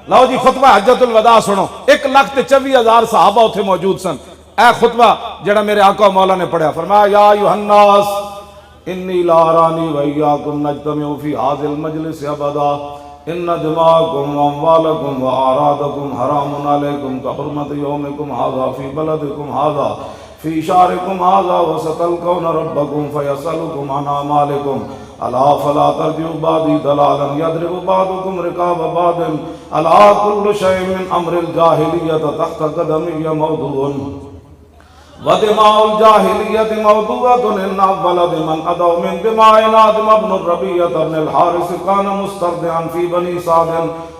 لو جی خطبہ حجت الوداع سنو، 1,24,000 صحابہ اتھے موجود سن. اے خطبہ جڑا میرے آقا مولا نے پڑھا، فرمایا یا ایھا الناس انی لا ارانی وایاکم نجتمع فی ھذا المجلس ابدا ان دماءکم واموالکم واعراضکم حرام علیکم کحرمت یومکم ھذا فی بلدکم ھذا فی شہرکم ھذا وستلقون ربکم فیسألکم عن اعمالکم الا فلا ترجعوا بعدی ضلالا یضرب بعضکم رقاب بعض الا کل شیء من امر الجاہلیۃ تحت قدمی موضوع ودماء الجاہلیۃ موضوعۃ ان اول من ادوا من دماء آدم بن الربیعۃ بن الحارث کان مسترضعا فی بنی سعد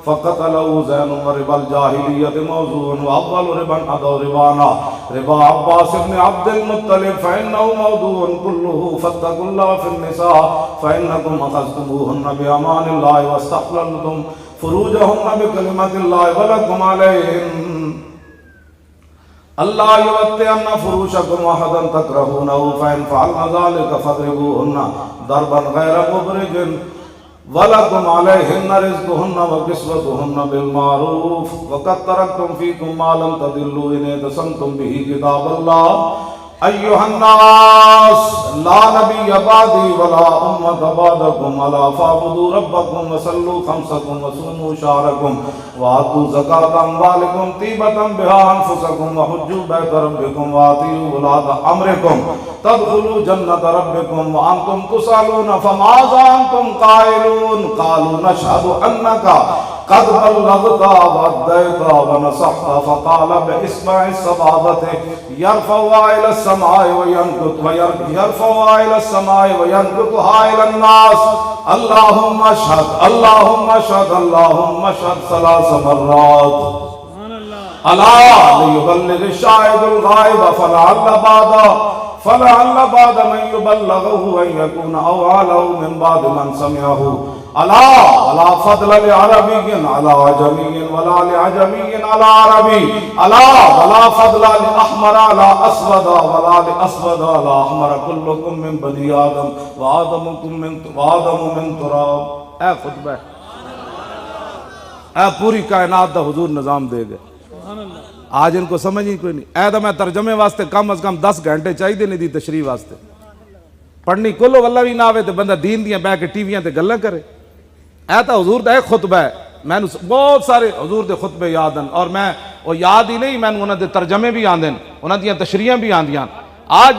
فقتلہ زین وربا الجاہلیۃ موضوع واول ربا ادوا ربانا ربا عباس بن عبد المطلب فانہ موضوع کلہ فاتقوا اللہ فی النساء فانکم اخذتموہن بامان اللہ واستحللتم فروجہن بکلمۃ اللہ ولکم علیہن اللہ یوتئن فروشکم احدا تکرہونہ فإن فعلن ذلک فاضربوہن ضربا غیر مبرج ولکم علیہن رزقہن وکسوتہن بالمعروف وقد ترکتم فیکم ما لم تضلوا ان اعتصمتم بہ کتاب اللہ ایھا الناس لا نبی بعدی ولا امۃ بعدکم الا فاعبدوا ربکم وصلوا خمسکم وصوموا شہرکم وآتوا زکاة اموالکم طیبۃ بہا انفسکم وحجوا بیت ربکم وآتیوا ولاۃ امرکم تدخلوا جنۃ ربکم وانتم تسألون فماذا انتم قائلون قالوا نشہد انک قد بلغت وادیت ونصحت فقال بإصبع السبابة يرفعها إلى السماء وينكتها إلى الناس اللهم اشهد اللهم اشهد اللهم اشهد 3 مرات الا ليبلغ الشاهد الغائب فلعل بعد من يبلغه أن يكون أوعى من بعد من سمعه الا ولا فضل لعربی على عجمی ولا لعجمی على عربی الا ولا فضل لأحمر على اسود ولا لأسود على احمر كلكم من بنی آدم وآدم من تراب. اے خطبہ اے پوری کائنات دا حضور نظام دے گئے. آج ان کو سمجھ ہی کوئی نہیں. اے دا میں ترجمے واسطے کم از کم 10 گھنٹے چاہیے نہیں دی تشریح واسطے. پڑھنی کلو واللہ بھی نہ آوے تو بندہ دین دیاں بہ کے ٹی ویاں تے گلاں کرے. اے تا حضور دا ایک خطبہ ہے. میں بہت سارے حضور دے خطبے یاد ہیں اور میں وہ یاد ہی نہیں، میں انہاں دے ترجمے بھی آندے ہیں، انہاں دیاں تشریحاں بھی آندیاں. آج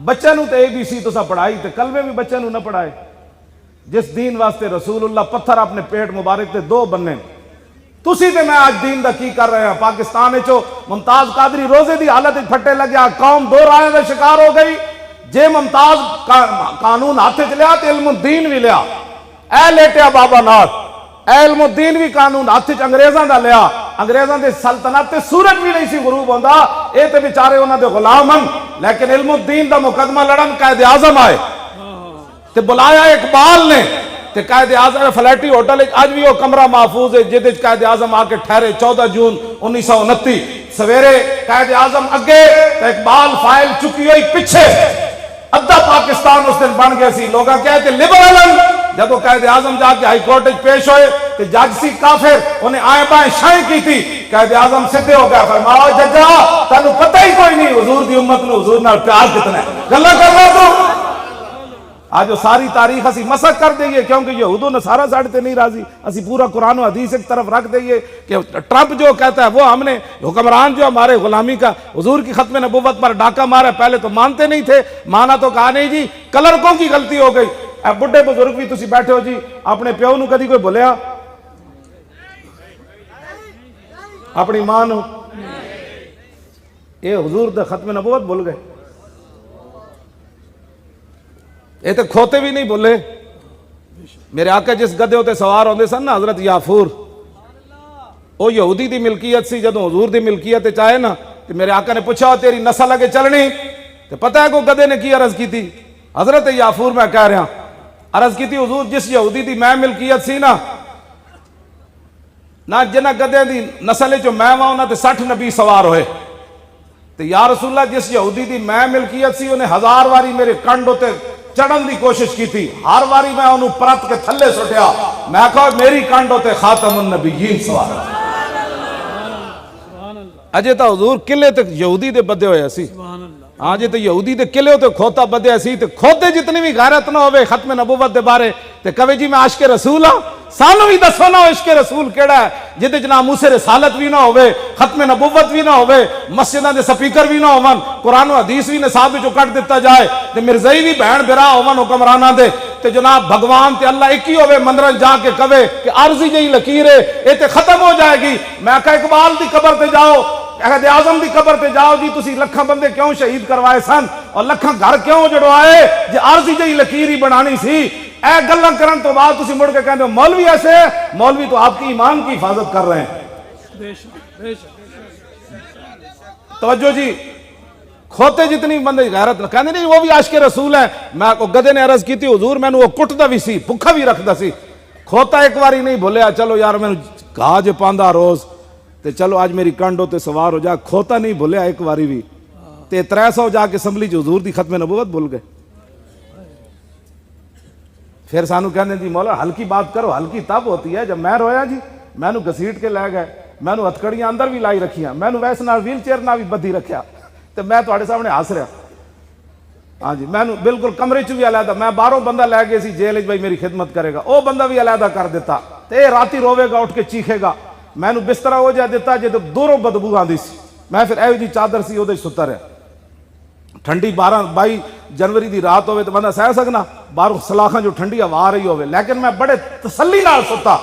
بچے نو تے ABC تو سا پڑھائی تے کلمے بھی بچے نو نہ پڑھائے. جس دین واسطے رسول اللہ پتھر اپنے پیٹ مبارک تے 2 بننے. تسی تے میں آج دین دا کی کر رہے ہیں. پاکستان چو ممتاز قادری روزے دی حالت پھٹے لگیا، قوم 2 رائے دا شکار ہو گئی. جے ممتاز قانون ہاتھ چ لیا تے علم الدین بھی لیا. اے لیٹیا بابا ناتھ، اے علم الدین بھی قانون ہاتھ چ انگریزاں دا لیا. انگریزاں دے سلطنت تے سورج بھی نہیں سی غروب ہوندا. اے تے بیچارے انہاں دے غلام ہن، لیکن علم الدین دا مقدمہ لڑن قائد اعظم آئے تے بلایا اقبال نے تے قائد اعظم فلیٹی ہوٹل اج بھی وہ کمرہ محفوظ ہے جہدے قائد اعظم آ کے ٹھہرے 14 جون 1929 سویرے. قائد اعظم اگے تے اقبال فائل چکی ہوئی پیچھے. ادھا پاکستان اس دن بن گئے سی. لوگاں کہتے لبرل. جب وہ قائد اعظم جا کے ہائی کورٹ پیش ہوئے تو جج سی کافر انہیں آئیں بائیں شائیں کی تھی. قائد اعظم سدھے ہو گیا، فرمایا ججا تانوں پتہ ہی کوئی نہیں حضور دی امت نو حضور نال پیار کتنا ہے، گلاں کر رہا تو. آج وہ ساری تاریخ اسی مسخ کر دئیے کیونکہ یہود و نصارہ ساڑھے تے نہیں راضی. اسی پورا قرآن و حدیث ایک طرف رکھ دئیے کہ ٹرمپ جو کہتا ہے وہ ہم نے حکمران جو ہمارے غلامی کا حضور کی ختم نبوت پر ڈاکہ مارا. پہلے تو مانتے نہیں تھے، مانا تو کہا نہیں جی کلرکوں کی غلطی ہو گئی. اے بڑھے بزرگ بھی تسی بیٹھے ہو جی، اپنے پیو نو کدی کوئی بھولیا؟ اپنی ماں نو؟ اے حضور دا ختم نبوت بھول گئے. اے تے کھوتے بھی نہیں بھولے. میرے آقا جس گدے ہوتے سوار ہوندے سن نا حضرت یافور، وہ یہودی دی ملکیت سی. جدوں حضور دی ملکیت چاہے نا تو میرے آقا نے پوچھا تیری نسل اگے چلنی؟ تو پتہ ہے کو گدے نے کی عرض کی تھی؟ حضرت یافور میں کہہ رہا عرض کی تھی حضور جس یہودی دی میں ملکیت سی نہ جنہ گدے دی نسل جو میں وہاں انہاں تے 60 نبی سوار ہوئے. تو یا رسول اللہ جس یہودی دی میں ملکیت سی انہیں 1000 واری میرے کنڈ ہوتے چڑھن دی کوشش کی تھی، ہر واری میں انہوں پرت کے تھلے سٹیا، میں کہا میری کانڈوں تے خاتم النبیین سوار اجے تا حضور قلعے تے یہودی دے بدے ہوئے سی، ہاں جی تے یہودی دے قلعے تے کھوتا بدے سی، تے کھوتے جتنی بھی غیرت نہ ہوئے ختم نبوت دے بارے تے کہے جی میں عاشق رسول ہاں، سانو بھی دسو نا عشق رسول کیڑا ہے جدے جناب موسیٰ رسالت بھی نہ ہوئے، ختم نبوت بھی نہ ہوئے، مسجداں دے سپیکر بھی نہ ہوون، قرآن و حدیث بھی نصاب وچوں کٹ دیتا جائے تے مرزائی بھی بہن بھرا ہوون حکمراناں دے، تے جناب بھگوان تے اللہ ایک ہی ہوئے مندرن جا کے کہے کہ عارضی جہی لکیر ہے اے تے ختم ہو جائے گی۔ میں کہا اقبال دی قبر تے جاؤ، عہد اعظم دی قبر تے جاؤ جی تسی لکھاں بندے کیوں شہید کروائے سن اور لکھاں گھر کیوں جڑوائے جی عارضی جہی لکیر ہی بنانی سی۔ اے گلاں کرن تو بعد تسی مڑ کے کہندے ہو مولوی ایسے، مولوی تو آپ کی ایمان کی حفاظت کر رہے ہیں۔ توجہ جی، کھوتے جتنی بندے غیرت کہندے نہیں وہ بھی عاشق رسول ہیں۔ میں کو گدے نے عرض کی تھی حضور میں نے وہ کٹدا بھی سی، بھکھا بھی رکھدا سی، کھوتا ایک باری نہیں بھولیا چلو یار میں کہا جے پاندا روز تے چلو آج میری کنڈوں تے سوار ہو جا، کھوتا نہیں بھولیا ایک باری بھی تے 300 جا کے اسمبلی جو حضور دی ختم نبوت بھول گئے۔ پھر سانو کہنے جی مولا ہلکی بات کرو، ہلکی تب ہوتی ہے جب میں رویا جی میں نو گھسیٹ کے لے گئے، میں نو ہتھکڑیاں اندر بھی لائی رکھیاں، میں نو ویس نال ویل چیئر نہ بھی بدھی رکھیا تے میں تواڈے سامنے ہس رہا، ہاں جی میں نو بالکل کمرے چ بھی علیحدہ، میں باہروں بندہ لے گئے سی جیل بھائی میری خدمت کرے گا، او بندہ بھی علیحدہ کر دیتا تے راتی روے گا اٹھ کے چیخے گا، میں نو بسترا ہو جا دیتا جے دوروں بدبو آندی سی، میں پھر ایو جی چادر سی اودے ستا رہا، ٹھنڈی 22 جنوری دی رات ہوئے تو بندہ سہ سکنا باہر سلاخاں جو ٹھنڈی ہوا آ رہی ہوئے، لیکن میں بڑے تسلی نال ستا،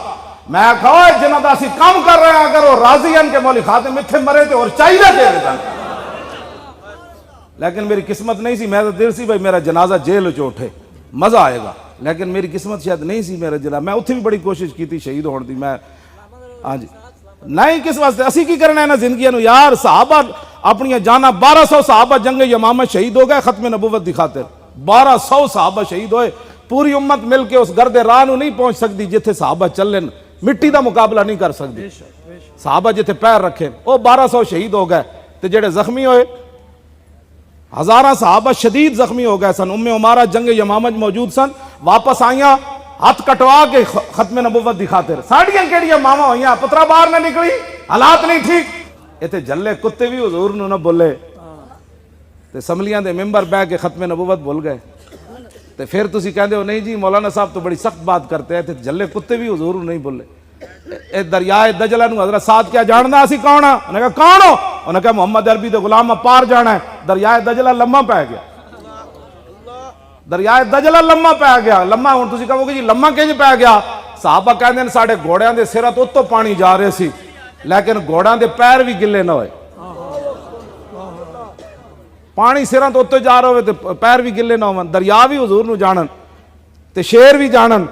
میں کہا جنہاں دا اسی کام کر رہے ہیں اگر وہ راضی ہیں کہ مولی خاتم اتھے مرے تے اور چاہیے دے دیتا، لیکن میری قسمت نہیں سی، میرا دل سی بھائی میرا جنازہ جیل چ اٹھے مزہ آئے گا، لیکن میری قسمت شاید نہیں سی میرا جنازہ، میں اتھے بھی بڑی کوشش کی تھی شہید ہونے دی، میں ہاں جی نہیں کس واسطے اسی کی کرنا ہے نا زندگی نو یار، صحابہ اپنی جانا 1200 صحابہ جنگ یمامہ شہید ہو گئے ختم نبوت دی خاطر، 1200 صحابہ شہید ہوئے، پوری امت مل کے اس گرد راہ نو نہیں پہنچ سکتی جتھے صحابہ چلن، مٹی دا مقابلہ نہیں کر سکتی، صحابہ جتھے پیر رکھے وہ 1200 شہید ہو گئے، تے جڑے زخمی ہوئے ہزاراں صحابہ شدید زخمی ہو گئے سن، ام عمارہ جنگ یمامہ موجود سن، واپس آئیاں ہاتھ کٹوا کے ختم نبوت دی خاطر، ساڑیاں کیڑیاں ماما ہوئیاں پترا باہر نہ نکلی، حالات نہیں ٹھیک، ایتھے جلے کتے بھی حضور نو نہ بولے تے اسمبلیاں دے ممبر بہ کے ختم نبوت بھول گئے، تے پھر تسی کہندے ہو نہیں جی مولانا صاحب تو بڑی سخت بات کرتے ہیں، تے جلے کتے بھی حضور نو نہیں بولے۔ اے دریائے دجلہ نو حضرت سعد کیا جاننا اسی کون ہاں؟ انہوں نے کہا کون ہو؟ انہوں نے کہا محمد عربی دے غلام پار جانا ہے، دریائے دجلہ لمحہ پہ گیا، دریائے دجلہ لمحہ پہ گیا، لمحہ ہوں تسی کہو گے جی لمحہ کیوں پہ گیا؟ صحابہ کہندے ہیں ساڑھے گھوڑیاں دے سرہ تو اتو پانی جا رہے سی، لیکن گھوڑیاں دے پیر بھی گلے نہ ہوئے، پانی سرہ تو اتو جا رہے ہوئے تے پیر بھی گلے نہ ہوئے، دریا بھی حضور نو جانن تے شیر بھی جانن،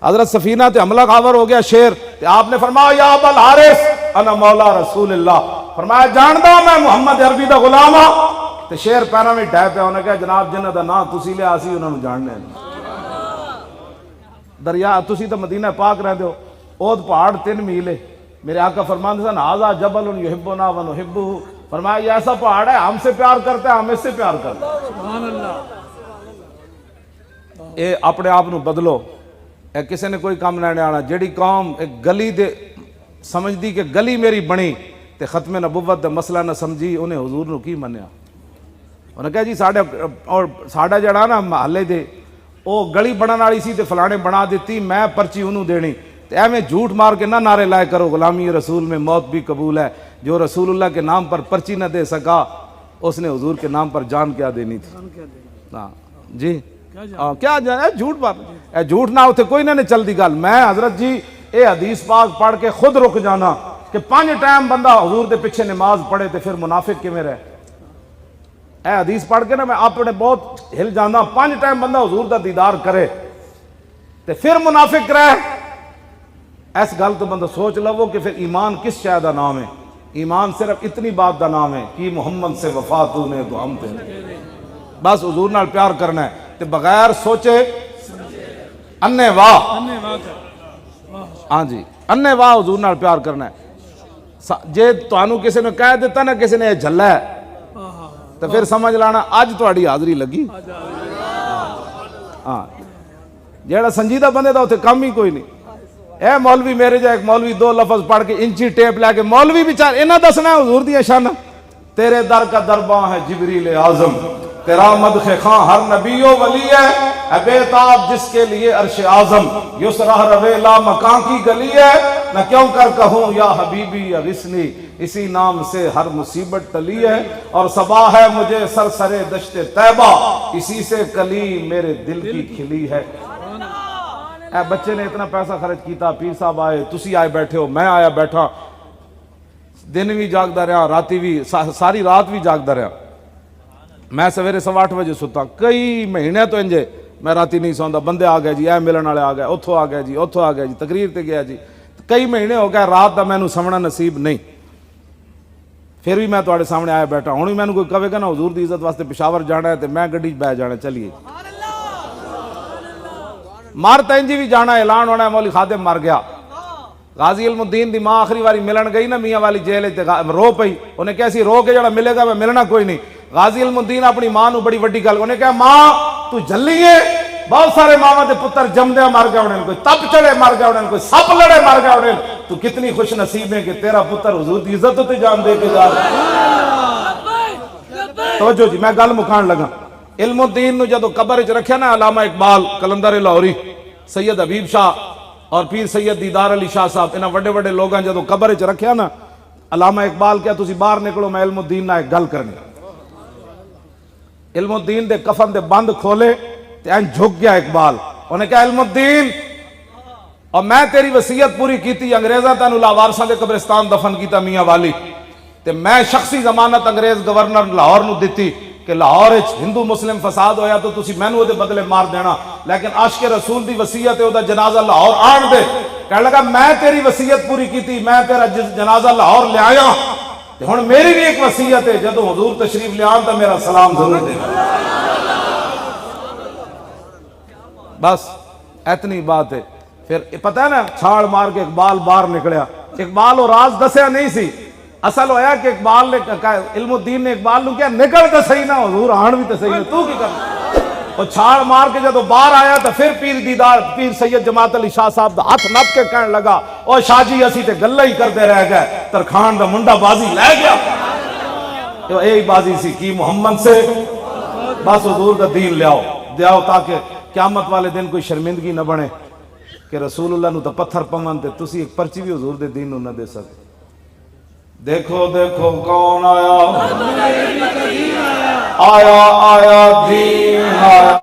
حضرت سفینہ تے حملہ خاور ہو گیا شیر، تے آپ نے فرمایا یا ابا الحارث انا مولا رسول اللہ، فرمایا جاندہ میں محمد عربی دا غلام ہاں، تے شیر پیرا میں ڈھے پہ انہوں نے کہا جناب جنہ دا نا تسی لے آسی انہوں نے جاننے دریا تسی تو مدینہ پاک رہ دو، اود پہاڑ 3 میلے، میرے آقا فرماندے سن ہذا جبل یحبنا ونحبہ، فرمایا یہ ایسا پہاڑ ہے ہم سے پیار کرتے ہیں ہم اس سے پیار کرتے ہیں، سبحان اللہ، اے اپنے آپ نو بدلو، اے کسے نے کوئی کام نہ آنا، جیڑی قوم ایک گلی دے سمجھ دی کہ گلی میری بنی تے ختم نبوت دے مسئلہ نہ سمجھی انہیں حضور نو کی منیا، انہوں نے کہا جی ساڑھا جڑا نا محلے دے او گلی بنان والی سی تے فلانے بنا دیتی میں پرچی انہوں دینی، تے اے میں جھوٹ مار کے نہ نعرے لائے کرو غلامی رسول میں موت بھی قبول ہے، جو رسول اللہ کے نام پر پرچی نہ دے سکا اس نے حضور کے نام پر جان کیا دینی تھی، ہاں جی کیا جانا جھوٹ مار، اے جھوٹ نہ ہوتے کوئی نہ چل دی گل، میں حضرت جی اے حدیث پاک پڑھ کے خود رک جانا کہ 5 ٹائم بندہ حضور دے پیچھے نماز پڑھے تے پھر منافق کیویں رہے، اے حدیث پڑھ کے نا میں اپنے بہت ہل جانا، 5 ٹائم بندہ حضور دا دیدار کرے تے پھر منافق رہے، ایس گل تو بندہ سوچ لو کہ پھر ایمان کس شے دا نام ہے، ایمان صرف اتنی بات دا نام ہے کہ محمد سے وفا تو نے تو ہم تے بس حضور نال پیار کرنا ہے تے بغیر سوچے انے واہ، ہاں جی انے واہ حضور نال پیار کرنا ہے، جے تانوں کسی نے کہہ دیتا نا کسی نے یہ جھلا ہے تو پھر سمجھ لانا اج تہاڈی حاضری لگی، ہاں جیڑا سنجیدہ بندے دا اتنے کم ہی کوئی نہیں. اے مولوی میرے جا ایک مولوی 2 لفظ پڑھ کے انچی ٹیپ لے کے مولوی بیچارے انہاں دسنا ہے حضور دی شان. تیرے در کا درباں ہے جبریل اعظم, تیرا مدح خاں ہر نبی و ولی ہے, اے بے تاب جس کے لیے عرش اعظم, یسرہ روے لا مکان کی گلی ہے, نہ کیوں کر کہوں یا حبیبی یا غسنی, اسی نام سے ہر مصیبت ٹلی ہے, اور صبا ہے مجھے سرسرے دشت طیبہ, اسی سے کلی میرے دل کی کھلی ہے. اے بچے نے اتنا پیسہ خرچ کیتا, پیر صاحب آئے, تسی آئے بیٹھے ہو, میں آیا بیٹھا, دن بھی جاگدا رہا, راتی بھی, ساری رات بھی جاگدا رہا. میں سویرے 8:15 بجے ستا, کئی مہینے تو انجے میں راتی نہیں سوندا, بندے آ گئے جی, اے ملن والے آ گئے, اتھوں آ گئے جی, اتھوں آ گئے جی, تقریر تے گیا جی, کئی مہینے ہو گئے رات دا مینوں سمنا نصیب نہیں. پھر بھی میں تواڈے سامنے آیا بیٹھا. ہن بھی مینوں کوئی کہے گا نا حضور دی عزت واسطے پشاور جانا ہے تے میں گڈی بہ جانا, چلیے مار تینجی بھی جانا, اعلان ہونا ہے مولی خادم مر گیا. غازی علم الدین دی ماں آخری واری ملن گئی نا میاں والی جیل تے, رو پئی, انہیں کہا سی رو کے جڑا ملے گا میں ملنا کوئی نہیں. غازی علم الدین اپنی ماں نو بڑی وڈی گل, انہیں کہا ماں تو جلی ہے, بہت سارے ماما دے پتر جمدے مر گئے انہیں, کوئی تپ چڑے مر گئے انہیں, کوئی سپ لڑے مر گئے انہیں, تو کتنی خوش نصیب ہے کہ تیرا پتر حضور دی عزت تے جان دے کے جا رہا. توجہ جی, میں گل مکان لگا. علم الدین نو جدو قبر وچ رکھیا نا علامہ اقبال, کلندر لاہوری, سید حبیب شاہ اور پیر سید دیدار علی شاہ صاحب, انہاں وڈے وڈے لوگاں جدو قبر وچ رکھیا نا, علامہ اقبال کیا تسی باہر نکلو, میں علم الدین نال ایک گل کرنی. علم الدین دے کفن دے بند کھولے تے این جھک گیا اقبال, انہیں کہا علم الدین, اور میں تیری وصیت پوری کیتی, انگریزاں تینوں لاوارساں دے قبرستان دفن کیتا میاں والی, تے میں شخصی ضمانت انگریز گورنر لاہور نو دتی کہ لاہور وچ ہندو مسلم فساد ہویا تو تسی مینوں او دے بدلے مار دینا, لیکن عاشق رسول دی وصیت ہے او دا جنازہ لاہور آن دے. کہنے لگا میں تیری وصیت پوری کیتی, میں تیرا جنازہ لاہور لے آیا, تے ہن میری بھی ایک وصیت ہے, جدوں حضور تشریف لے آن تا میرا سلام ضرور دے. بس اتنی بات ہے. پھر پتہ ہے نا چھاڑ مار کے اقبال باہر نکلیا. اقبال اور راز دسیا نہیں سی, اصل ہویا کہ اقبال نے علم الدین نے اقبال نو کیا نکل تے صحیح نہ, حضور آن بھی تے صحیح نہ, تو کی کرنا. اور چھاڑ مار کے جدو باہر آیا تو پھر پیر سید جماعت علی شاہ صاحب دا ہاتھ نپ کے کہنے لگا, او شاہ جی اسی تے گلہ ہی کرتے رہ گئے, ترخان دا منڈا بازی لے گیا. تو یہی بازی سی کی محمد سے, بس حضور دا دین لے آؤ تاکہ قیامت والے دن کوئی شرمندگی نہ بنے کہ رسول اللہ نو تا پتھر پون تے تسی ایک پرچی بھی حضور دے دین نو نہ دے سکتے. دیکھو دیکھو کون آیا, آیا آیا دین آیا.